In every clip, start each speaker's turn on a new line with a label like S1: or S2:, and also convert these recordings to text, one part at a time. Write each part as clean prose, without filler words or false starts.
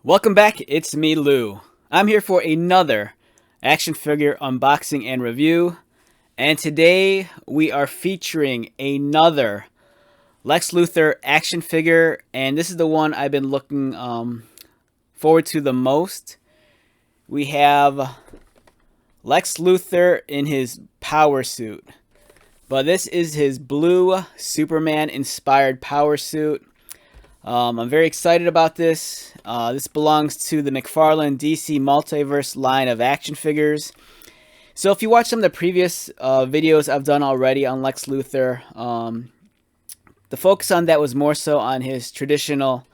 S1: Welcome back, it's me, Lou. I'm here for another action figure unboxing and review, and today we are featuring another Lex Luthor action figure, and this is the one I've been looking forward to the most. We have Lex Luthor in his power suit, but this is his blue Superman-inspired power suit. I'm very excited about this. This belongs to the McFarlane DC Multiverse line of action figures. So if you watch some of the previous videos I've done already on Lex Luthor, the focus on that was more so on his traditional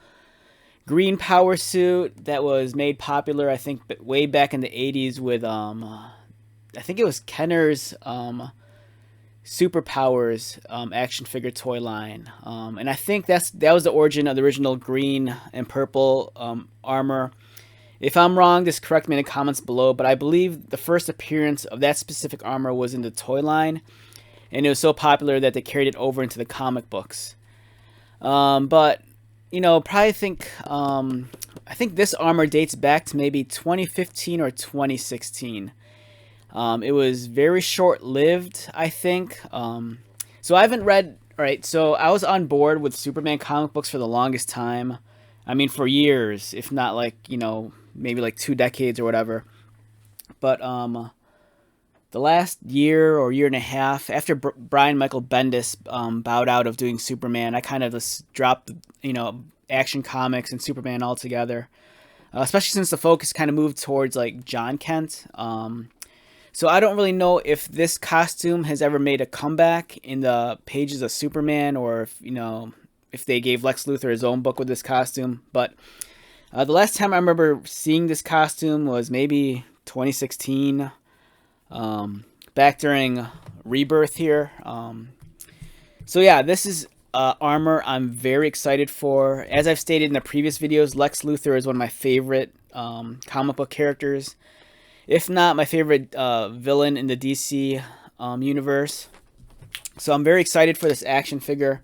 S1: green power suit that was made popular, I think, way back in the 80s with, I think it was Kenner's Superpowers action figure toy line, and I think that was the origin of the original green and purple armor. If I'm wrong, just correct me in the comments below, but I believe the first appearance of that specific armor was in the toy line, and it was so popular that they carried it over into the comic books. But you know, probably think I think this armor dates back to maybe 2015 or 2016. It was very short-lived, I think. So I haven't read... Alright, so I was on board with Superman comic books for the longest time. I mean, for years, if not like, you know, maybe like 2 decades or whatever. But the last year or year and a half, after Brian Michael Bendis bowed out of doing Superman, I kind of just dropped, you know, Action Comics and Superman altogether. Especially since the focus kind of moved towards like John Kent. So I don't really know if this costume has ever made a comeback in the pages of Superman, or if, you know, if they gave Lex Luthor his own book with this costume. But the last time I remember seeing this costume was maybe 2016, back during Rebirth here. So yeah, this is armor I'm very excited for. As I've stated in the previous videos, Lex Luthor is one of my favorite comic book characters. If not my favorite villain in the DC universe. So I'm very excited for this action figure.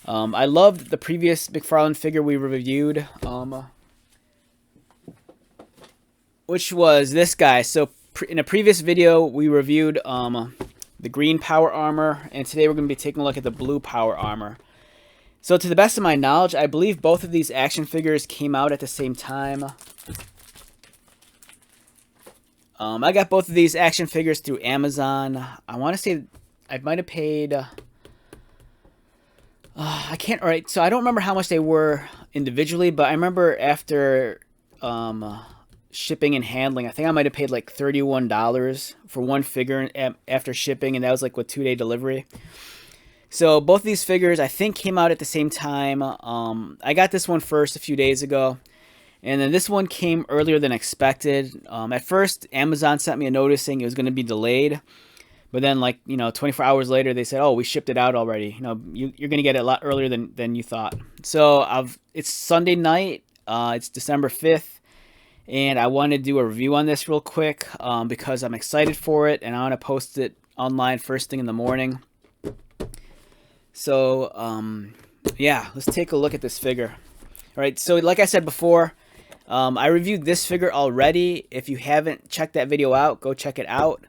S1: I loved the previous McFarlane figure we reviewed, which was this guy. So in a previous video, we reviewed the green power armor, and today we're going to be taking a look at the blue power armor. So to the best of my knowledge, I believe both of these action figures came out at the same time. I got both of these action figures through Amazon. I want to say I might have paid... I can't... Alright, so I don't remember how much they were individually, but I remember after shipping and handling, I think I might have paid like $31 for one figure after shipping, and that was like with 2-day delivery. So both of these figures, I think, came out at the same time. I got this one first a few days ago. And then this one came earlier than expected. At first, Amazon sent me a notice saying it was going to be delayed. But then, like, you know, 24 hours later, they said, oh, we shipped it out already. You know, you're going to get it a lot earlier than you thought. So it's Sunday night. It's December 5th. And I want to do a review on this real quick because I'm excited for it. And I want to post it online first thing in the morning. So, yeah, let's take a look at this figure. All right, so like I said before, I reviewed this figure already. If you haven't checked that video out, go check it out.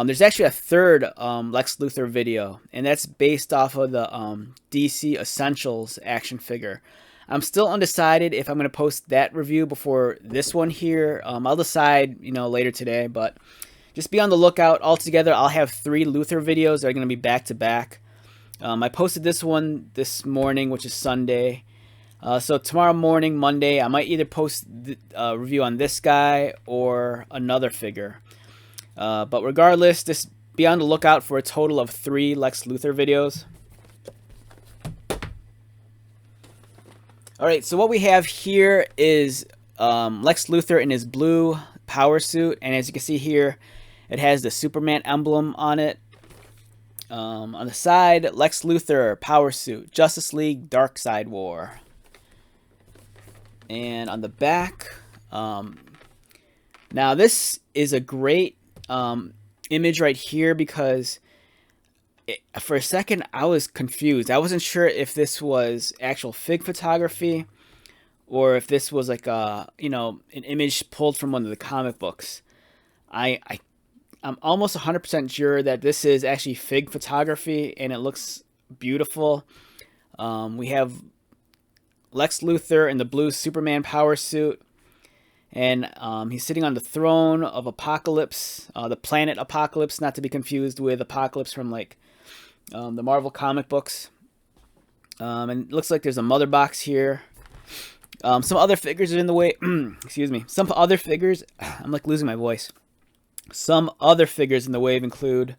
S1: There's actually a third Lex Luthor video, and that's based off of the DC Essentials action figure. I'm still undecided if I'm going to post that review before this one here. I'll decide, you know, later today, but just be on the lookout. Altogether, I'll have 3 Luthor videos that are going to be back to back. I posted this one this morning, which is Sunday. So tomorrow morning, Monday, I might either post a review on this guy or another figure. But regardless, just be on the lookout for a total of 3 Lex Luthor videos. Alright, so what we have here is Lex Luthor in his blue power suit. And as you can see here, it has the Superman emblem on it. On the side, Lex Luthor power suit, Justice League Darkseid War. And on the back, now this is a great image right here because for a second I was confused. I wasn't sure if this was actual fig photography or if this was like a, an image pulled from one of the comic books. I'm almost 100% sure that this is actually fig photography, and it looks beautiful. We have Lex Luthor in the blue Superman power suit, and he's sitting on the throne of Apocalypse, the planet Apocalypse, not to be confused with Apocalypse from like the Marvel comic books. And it looks like there's a mother box here. Some other figures are in the way. Excuse me. Some other figures. I'm like losing my voice. Some other figures in the wave include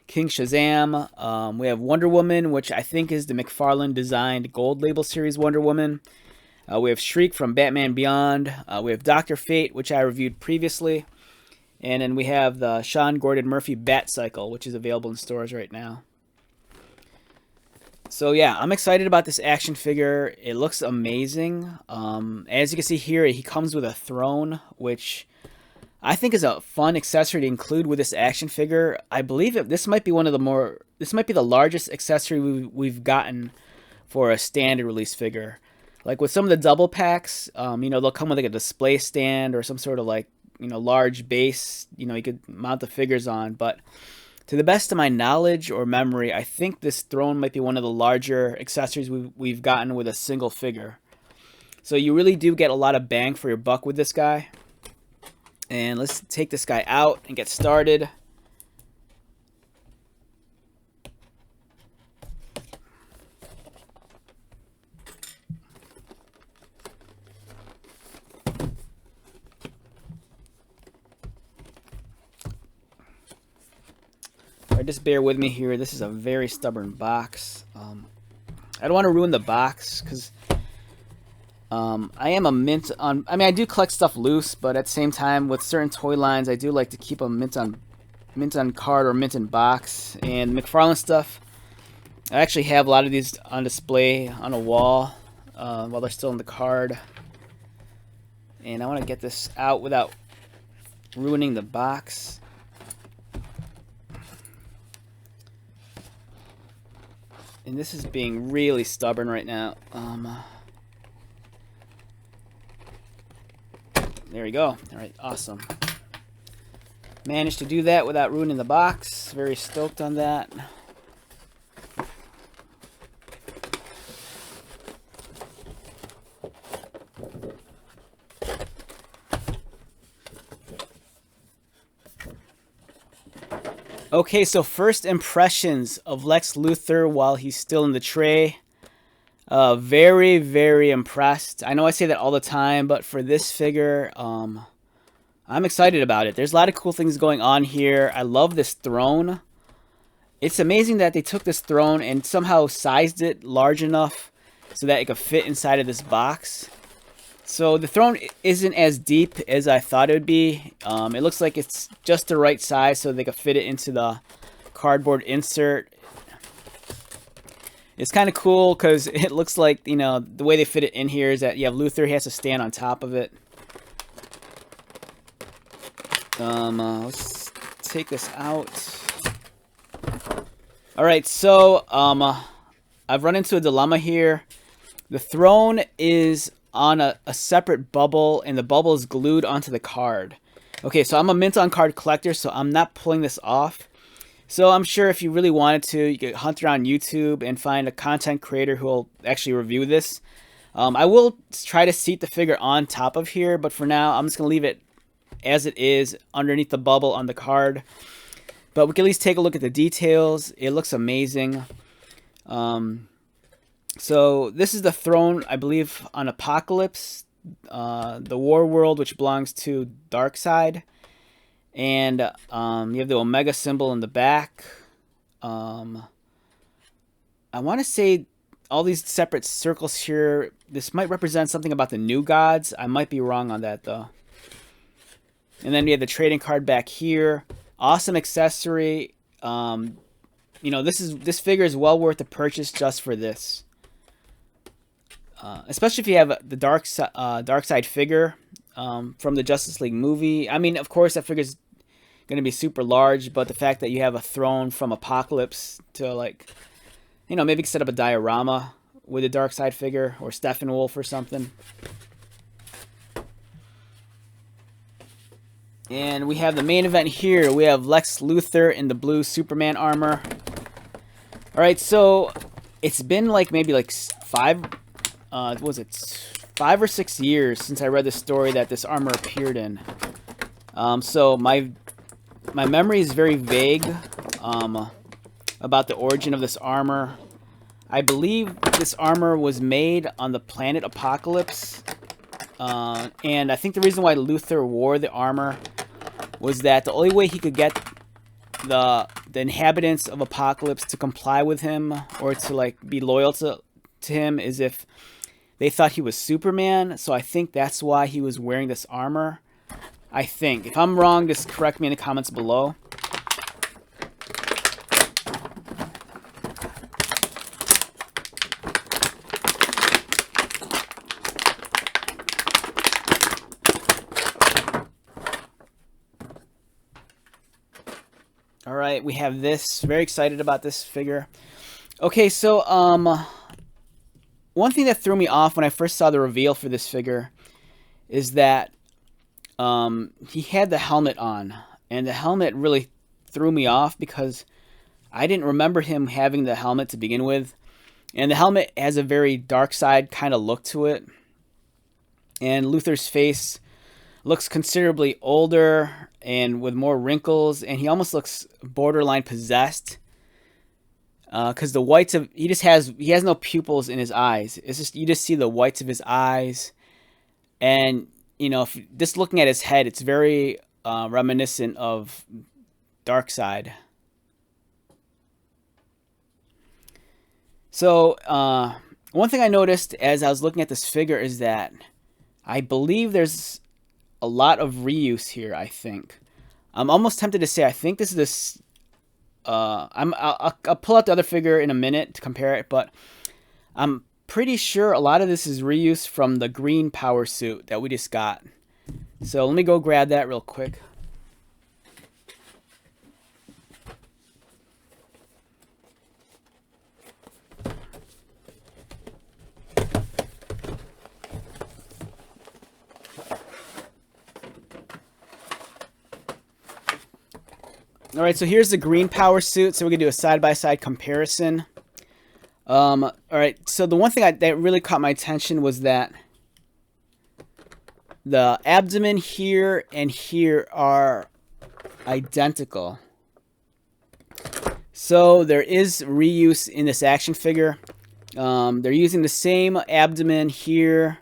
S1: King Shazam. We have Wonder Woman, which I think is the McFarlane designed Gold Label series Wonder Woman. We have Shriek from Batman Beyond. We have Dr. Fate, which I reviewed previously. And then we have the Sean Gordon Murphy Bat Cycle, which is available in stores right now. So yeah, I'm excited about this action figure. It looks amazing. As you can see here, he comes with a throne, which I think is a fun accessory to include with this action figure. I believe this might be this might be the largest accessory we've gotten for a standard release figure. Like with some of the double packs, they'll come with like a display stand or some sort of like, large base, you could mount the figures on. But to the best of my knowledge or memory, I think this throne might be one of the larger accessories we've gotten with a single figure. So you really do get a lot of bang for your buck with this guy. And let's take this guy out and get started. Alright, just bear with me here. This is a very stubborn box. I don't want to ruin the box because I am a mint on. I mean, I do collect stuff loose, but at the same time, with certain toy lines, I do like to keep them mint on card or mint in box. And McFarlane stuff, I actually have a lot of these on display on a wall while they're still in the card. And I want to get this out without ruining the box. And this is being really stubborn right now. There we go. Alright, awesome. Managed to do that without ruining the box. Very stoked on that. Okay, so first impressions of Lex Luthor while he's still in the tray. Very, very impressed. I know I say that all the time, but for this figure, I'm excited about it. There's a lot of cool things going on here. I love this throne. It's amazing that they took this throne and somehow sized it large enough so that it could fit inside of this box. So the throne isn't as deep as I thought it would be. It looks like it's just the right size so they could fit it into the cardboard insert. It's kind of cool because it looks like, the way they fit it in here is that you have Luthor, he has to stand on top of it. Let's take this out. Alright, so I've run into a dilemma here. The throne is on a separate bubble, and the bubble is glued onto the card. Okay, so I'm a mint on card collector, so I'm not pulling this off. So I'm sure if you really wanted to, you could hunt around YouTube and find a content creator who will actually review this. I will try to seat the figure on top of here, but for now, I'm just going to leave it as it is underneath the bubble on the card. But we can at least take a look at the details. It looks amazing. So this is the throne, I believe, on Apocalypse, the War World, which belongs to Darkseid. And you have the Omega symbol in the back. I want to say all these separate circles here, this might represent something about the New Gods. I might be wrong on that, though. And then we have the trading card back here. Awesome accessory. This figure is well worth the purchase just for this. Especially if you have the Darkseid figure from the Justice League movie. I mean, of course, that figure's going to be super large, but the fact that you have a throne from Apocalypse to, like, maybe set up a diorama with a Darkseid figure or Steppenwolf or something. And we have the main event here. We have Lex Luthor in the blue Superman armor. Alright, so it's been like maybe like 5 or 6 years since I read the story that this armor appeared in. So my memory is very vague about the origin of this armor. I believe this armor was made on the planet Apocalypse. And I think the reason why Luthor wore the armor was that the only way he could get the inhabitants of Apocalypse to comply with him or to like be loyal to him is if they thought he was Superman. So I think that's why he was wearing this armor. I think. If I'm wrong, just correct me in the comments below. Alright, we have this. Very excited about this figure. Okay, so one thing that threw me off when I first saw the reveal for this figure is that he had the helmet on. And the helmet really threw me off because I didn't remember him having the helmet to begin with. And the helmet has a very dark side kind of look to it. And Luthor's face looks considerably older and with more wrinkles, and he almost looks borderline possessed. Because the whites of he has no pupils in his eyes. It's just you just see the whites of his eyes, and you know, if just looking at his head, it's very reminiscent of Darkseid. So one thing I noticed as I was looking at this figure is that I believe there's a lot of reuse here. I think I'm almost tempted to say I think this is this. I'll pull out the other figure in a minute to compare it, but I'm pretty sure a lot of this is reuse from the green power suit that we just got. So let me go grab that real quick. Alright, so here's the green power suit. So we're going to do a side-by-side comparison. Alright, so the one thing that really caught my attention was that the abdomen here and here are identical. So there is reuse in this action figure. They're using the same abdomen here.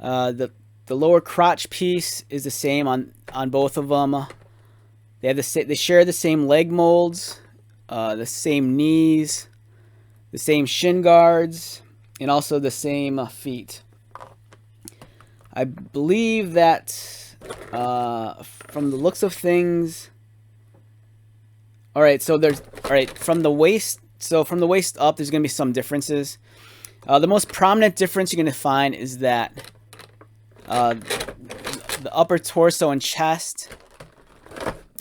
S1: The lower crotch piece is the same on both of them. They share the same leg molds, the same knees, the same shin guards, and also the same feet. I believe that from the looks of things, from the waist. So from the waist up, there's going to be some differences. The most prominent difference you're going to find is that the upper torso and chest.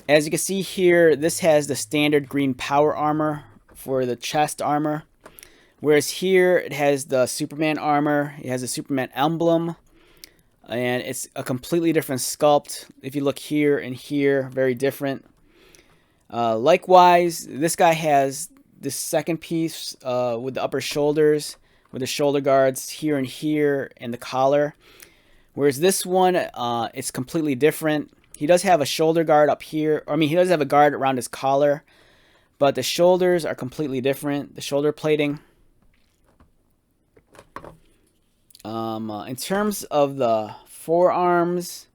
S1: As you can see here, this has the standard green power armor for the chest armor. Whereas here, it has the Superman armor. It has a Superman emblem. And it's a completely different sculpt. If you look here and here, very different. Likewise, this guy has this second piece with the upper shoulders, with the shoulder guards here and here, and the collar. Whereas this one, it's completely different. He does have a shoulder guard up here. He does have a guard around his collar. But the shoulders are completely different. The shoulder plating. In terms of the forearms,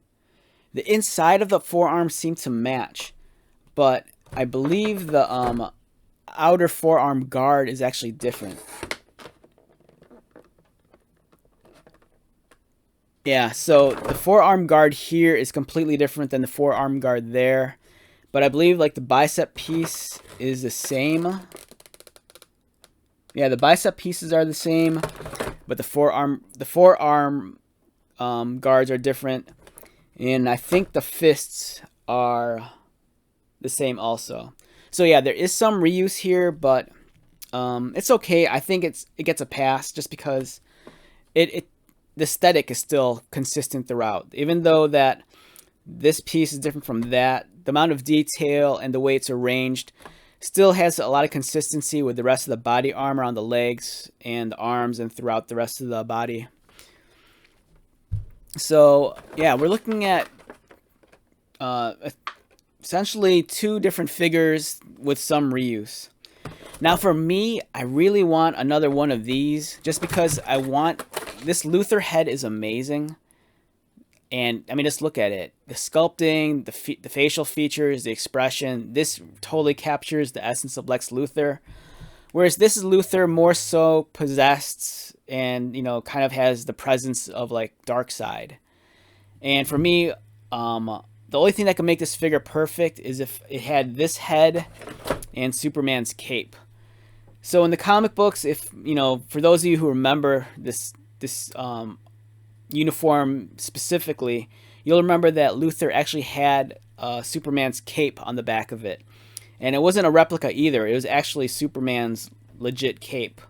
S1: the inside of the forearms seem to match. But I believe the outer forearm guard is actually different. Yeah, so the forearm guard here is completely different than the forearm guard there. But I believe like the bicep piece is the same. Yeah, the bicep pieces are the same, but the forearm guards are different. And I think the fists are the same also. So yeah, there is some reuse here, but it's okay. I think it gets a pass just because the aesthetic is still consistent throughout. Even though that This piece is different from that. The amount of detail and the way it's arranged still has a lot of consistency with the rest of the body armor on the legs and the arms and throughout the rest of the body. So yeah, we're looking at essentially two different figures with some reuse. Now for me, I really want another one of these just because I want... This Luthor head is amazing. And I mean, just look at it. The sculpting, the facial features, the expression. This totally captures the essence of Lex Luthor. Whereas this is Luthor more so possessed and, you know, kind of has the presence of like Darkseid. And for me, the only thing that can make this figure perfect is if it had this head and Superman's cape. So in the comic books, if, you know, for those of you who remember this uniform specifically, you'll remember that Luthor actually had Superman's cape on the back of it. And it wasn't a replica either. It was actually Superman's legit cape.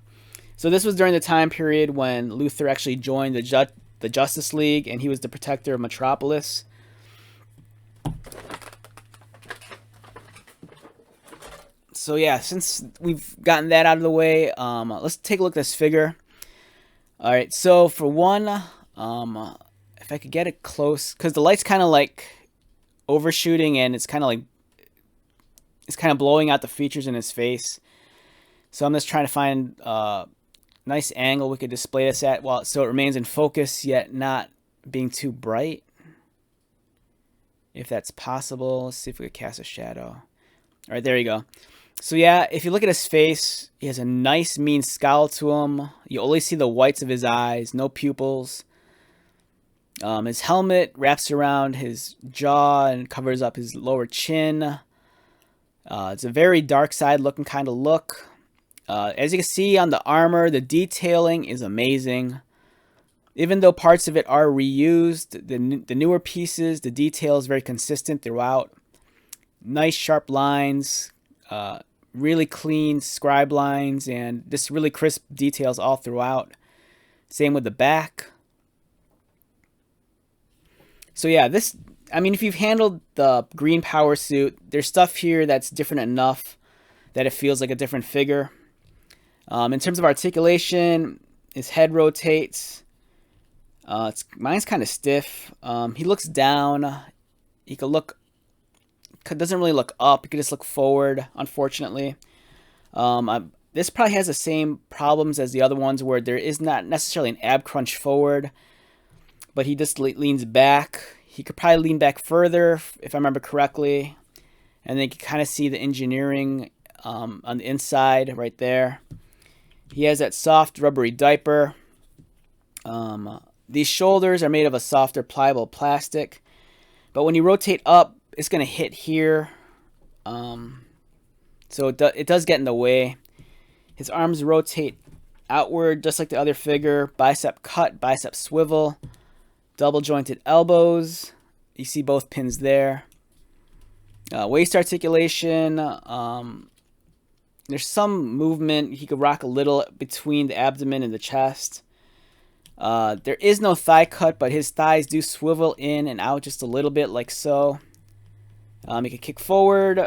S1: So this was during the time period when Luthor actually joined the Justice League, and he was the protector of Metropolis. So yeah, since we've gotten that out of the way, let's take a look at this figure. All right, so for one, if I could get it close, because the light's kind of like overshooting, and it's kind of blowing out the features in his face. So I'm just trying to find a nice angle we could display this at, so it remains in focus yet not being too bright, if that's possible. Let's see if we could cast a shadow. All right, there you go. So yeah, if you look at his face, he has a nice mean scowl to him. You only see the whites of his eyes, no pupils. His helmet wraps around his jaw and covers up his lower chin. It's a very Darkseid looking kind of look. As you can see on the armor, the detailing is amazing. Even though parts of it are reused, the newer pieces, the detail is very consistent throughout. Nice sharp lines, really clean scribe lines, and just really crisp details all throughout. Same with the back. So yeah, this, I mean, if you've handled the green power suit, there's stuff here that's different enough that it feels like a different figure. In terms of articulation, his head rotates. Mine's kind of stiff. He looks down. He doesn't really look up. He could just look forward, unfortunately. This probably has the same problems as the other ones, where there is not necessarily an ab crunch forward, but he just leans back. He could probably lean back further, if I remember correctly. And then you can kind of see the engineering on the inside right there. He has that soft rubbery diaper. These shoulders are made of a softer pliable plastic, but when you rotate up, it's going to hit here. So it does get in the way. His arms rotate outward just like the other figure. Bicep cut, bicep swivel. Double jointed elbows. You see both pins there. Waist articulation. There's some movement. He could rock a little between the abdomen and the chest. There is no thigh cut, but his thighs do swivel in and out just a little bit, like so. He can kick forward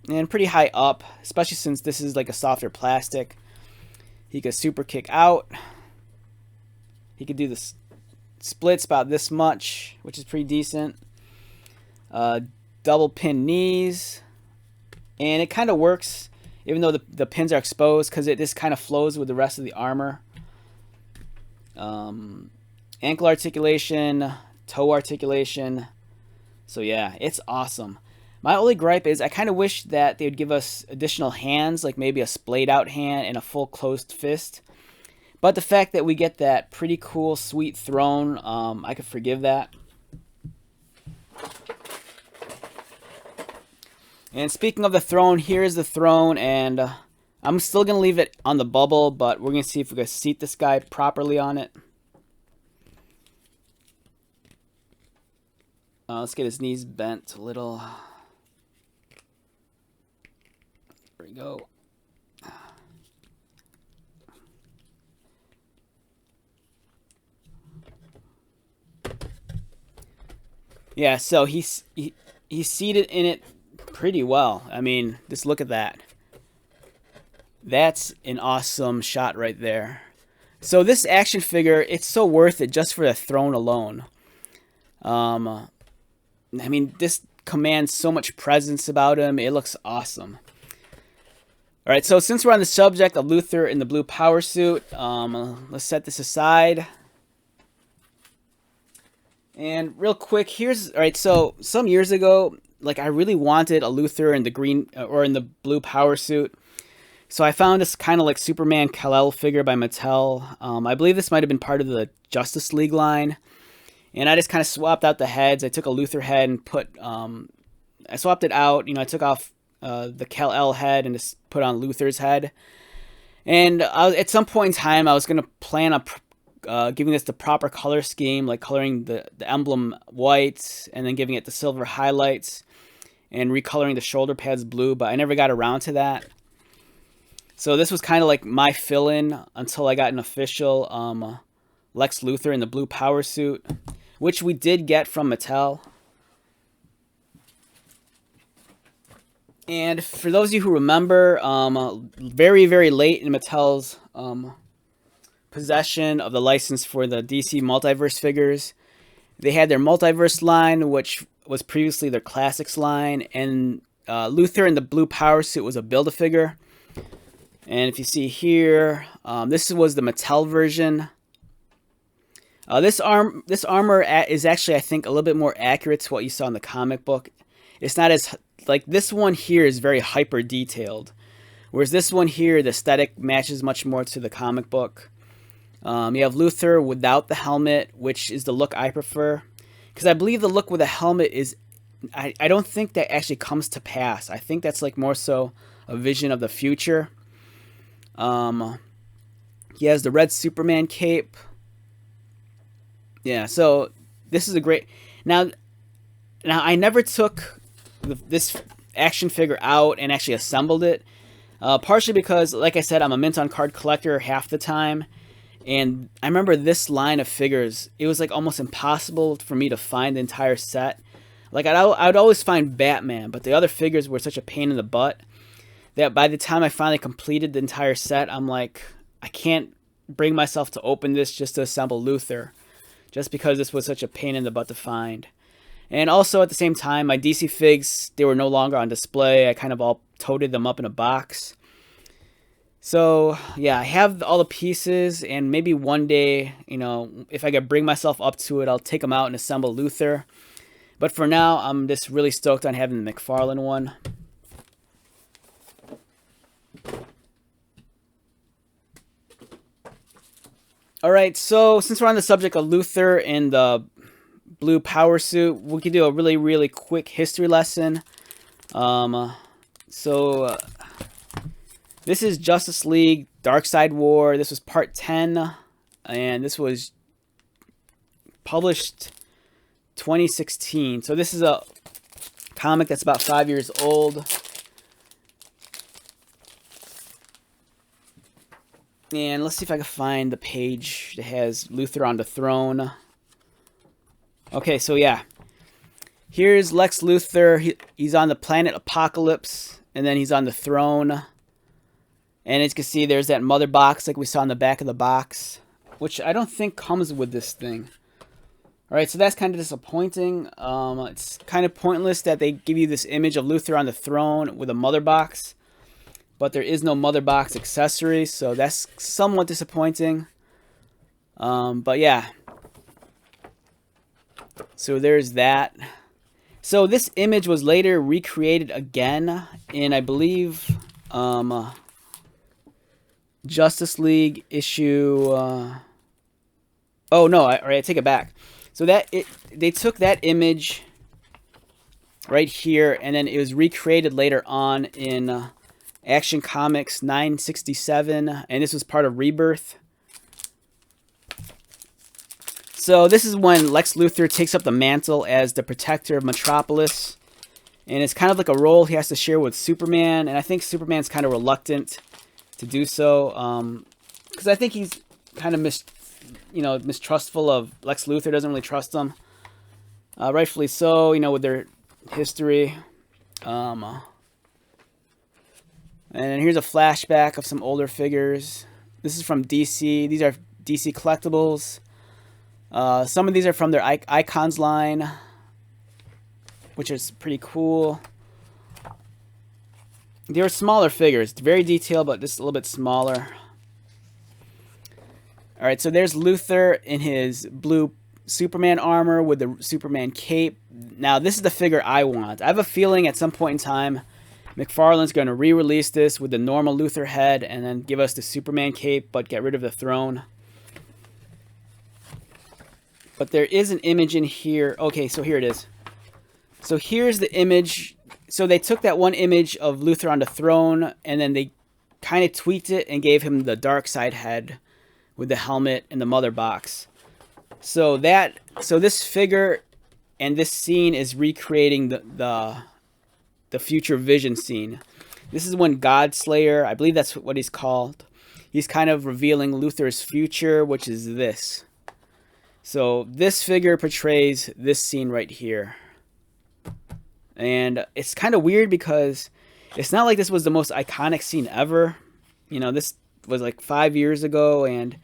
S1: and pretty high up, especially since this is like a softer plastic. He could super kick out. He could do the splits about this much, which is pretty decent. Double pin knees. And it kind of works, even though the pins are exposed, because it just kind of flows with the rest of the armor. Ankle articulation, toe articulation. So yeah, it's awesome. My only gripe is I kind of wish that they would give us additional hands, like maybe a splayed out hand and a full closed fist. But the fact that we get that pretty cool, sweet throne, I could forgive that. And speaking of the throne, here is the throne, and I'm still going to leave it on the bubble, but we're going to see if we can seat this guy properly on it. Let's get his knees bent a little. There we go. Yeah, so he's seated in it pretty well. I mean, just look at that. That's an awesome shot right there. So this action figure, it's so worth it just for the throne alone. I mean, this commands so much presence about him. It looks awesome. All right, so since we're on the subject of Luthor in the blue power suit, let's set this aside. And real quick, all right, so some years ago, like I really wanted a Luthor in the green or in the blue power suit. So I found this kind of like Superman Kal-El figure by Mattel. I believe this might have been part of the Justice League line. And I just kind of swapped out the heads. I took a Luthor head and I swapped it out. You know, I took off the Kal-El head and just put on Luthor's head. And at some point in time, I was going to plan on giving this the proper color scheme, like coloring the emblem white and then giving it the silver highlights and recoloring the shoulder pads blue, but I never got around to that. So this was kind of like my fill-in until I got an official Lex Luthor in the blue power suit, which we did get from Mattel. And for those of you who remember, very, very late in Mattel's possession of the license for the DC Multiverse figures, they had their Multiverse line, which was previously their Classics line, and Luthor in the blue power suit was a Build-A-Figure. And if you see here, this was the Mattel version. This armor is actually, I think, a little bit more accurate to what you saw in the comic book. It's not as, like, this one here is very hyper detailed, whereas this one here, the aesthetic matches much more to the comic book. You have Luthor without the helmet, which is the look I prefer, because I believe the look with a helmet is, I don't think that actually comes to pass. I think that's like more so a vision of the future. He has the red Superman cape. Yeah, so this is a great. Now I never took this action figure out and actually assembled it. Partially because, like I said, I'm a mint on card collector half the time, and I remember this line of figures. It was like almost impossible for me to find the entire set. Like I'd always find Batman, but the other figures were such a pain in the butt that by the time I finally completed the entire set, I'm like, I can't bring myself to open this just to assemble Luthor, just because this was such a pain in the butt to find. And also at the same time, my DC figs, they were no longer on display. I kind of all toted them up in a box. So yeah, I have all the pieces, and maybe one day, you know, if I could bring myself up to it, I'll take them out and assemble Luthor. But for now, I'm just really stoked on having the McFarlane one. Alright, so since we're on the subject of Luthor and the blue power suit, we could do a really, really quick history lesson. This is Justice League Darkseid War. This was part 10, and this was published 2016. So this is a comic that's about 5 years old. And let's see if I can find the page that has Luthor on the throne. Okay, so yeah. Here's Lex Luthor. He's on the planet Apocalypse, and then he's on the throne. And as you can see, there's that mother box like we saw in the back of the box, which I don't think comes with this thing. Alright, so that's kind of disappointing. It's kind of pointless that they give you this image of Luthor on the throne with a mother box, but there is no mother box accessory, so that's somewhat disappointing. But yeah. So there's that. So this image was later recreated again in, I believe, Justice League issue. Oh no! I take it back. So they took that image right here, and then it was recreated later on in Action Comics 967, and this was part of Rebirth. So this is when Lex Luthor takes up the mantle as the protector of Metropolis, and it's kind of like a role he has to share with Superman, and I think Superman's kind of reluctant to do so, because I think he's kind of mistrustful of Lex Luthor, doesn't really trust him. Rightfully so, you know, with their history. And here's a flashback of some older figures. This is from DC. These are DC collectibles. Some of these are from their Icons line, which is pretty cool. They were smaller figures, very detailed, but just a little bit smaller. All right, so there's Luthor in his blue Superman armor with the Superman cape. Now, this is the figure I want. I have a feeling at some point in time, McFarlane's going to re-release this with the normal Luthor head and then give us the Superman cape, but get rid of the throne. But there is an image in here. Okay, so here it is. So here's the image. So they took that one image of Luthor on the throne, and then they kind of tweaked it and gave him the Darkseid head with the helmet and the mother box. So this figure and this scene is recreating the future Vision scene. This is when Godslayer, I believe that's what he's called, he's kind of revealing Luthor's future, which is this. So this figure portrays this scene right here. And it's kind of weird because it's not like this was the most iconic scene ever. You know, this was like 5 years ago, and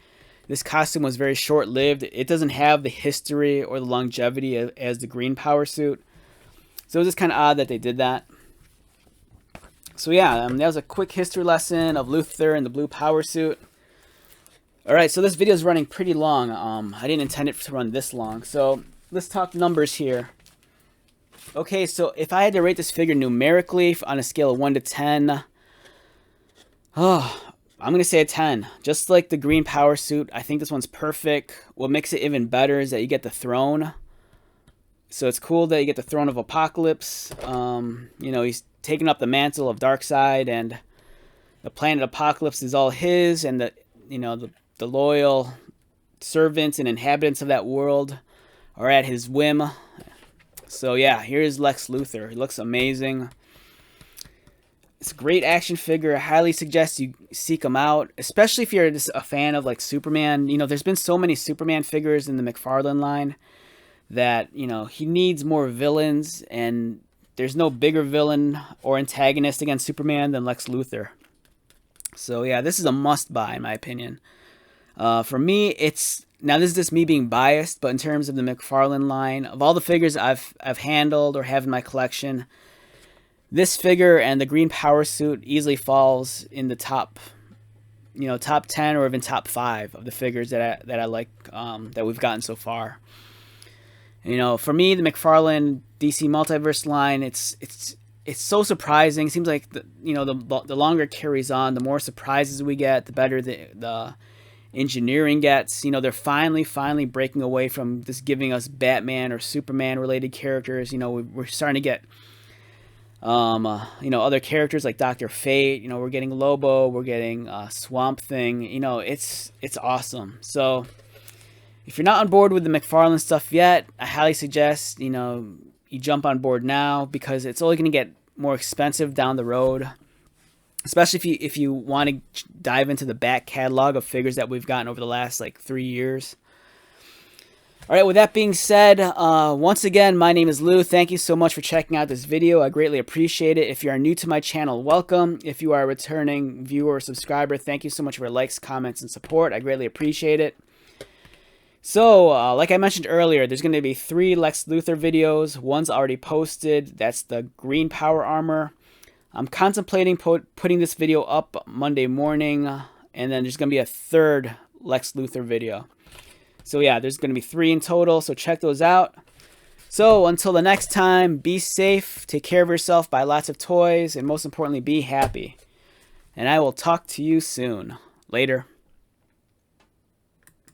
S1: this costume was very short-lived. It doesn't have the history or the longevity as the green power suit. So it was just kind of odd that they did that. So yeah, that was a quick history lesson of Luthor and the blue power suit. Alright, so this video is running pretty long. I didn't intend it to run this long. So let's talk numbers here. Okay, so if I had to rate this figure numerically on a scale of 1 to 10, I'm going to say a 10. Just like the green power suit, I think this one's perfect. What makes it even better is that you get the throne. So it's cool that you get the throne of Apocalypse. You know, he's taking up the mantle of Darkseid, and the planet Apocalypse is all his, and the loyal servants and inhabitants of that world are at his whim. So yeah, here's Lex Luthor. He looks amazing. It's a great action figure. I highly suggest you seek him out, especially if you're just a fan of like Superman. You know, there's been so many Superman figures in the McFarlane line that, you know, he needs more villains, and there's no bigger villain or antagonist against Superman than Lex Luthor. So yeah, this is a must-buy in my opinion. For me, now this is just me being biased, but in terms of the McFarlane line, of all the figures I've handled or have in my collection, this figure and the green power suit easily falls in the top 10 or even top 5 of the figures that I like, that we've gotten so far. You know, for me, the McFarlane DC Multiverse line, it's so surprising. It seems like the longer it carries on, the more surprises we get, the better the engineering gets. You know, they're finally breaking away from just giving us Batman or Superman related characters. You know, we're starting to get other characters like Dr. Fate. You know, we're getting Lobo, we're getting Swamp Thing. You know, it's awesome. So if you're not on board with the McFarlane stuff yet, I highly suggest you jump on board now, because it's only going to get more expensive down the road. Especially if you want to dive into the back catalog of figures that we've gotten over the last like 3 years. All right, with that being said, once again, my name is Lou. Thank you so much for checking out this video. I greatly appreciate it. If you are new to my channel, welcome. If you are a returning viewer or subscriber, thank you so much for your likes, comments, and support. I greatly appreciate it. So, like I mentioned earlier, there's going to be 3 Lex Luthor videos. One's already posted. That's the green power armor. I'm contemplating putting this video up Monday morning, and then there's going to be a 3rd Lex Luthor video. So yeah, there's going to be 3 in total, so check those out. So until the next time, be safe, take care of yourself, buy lots of toys, and most importantly, be happy. And I will talk to you soon. Later.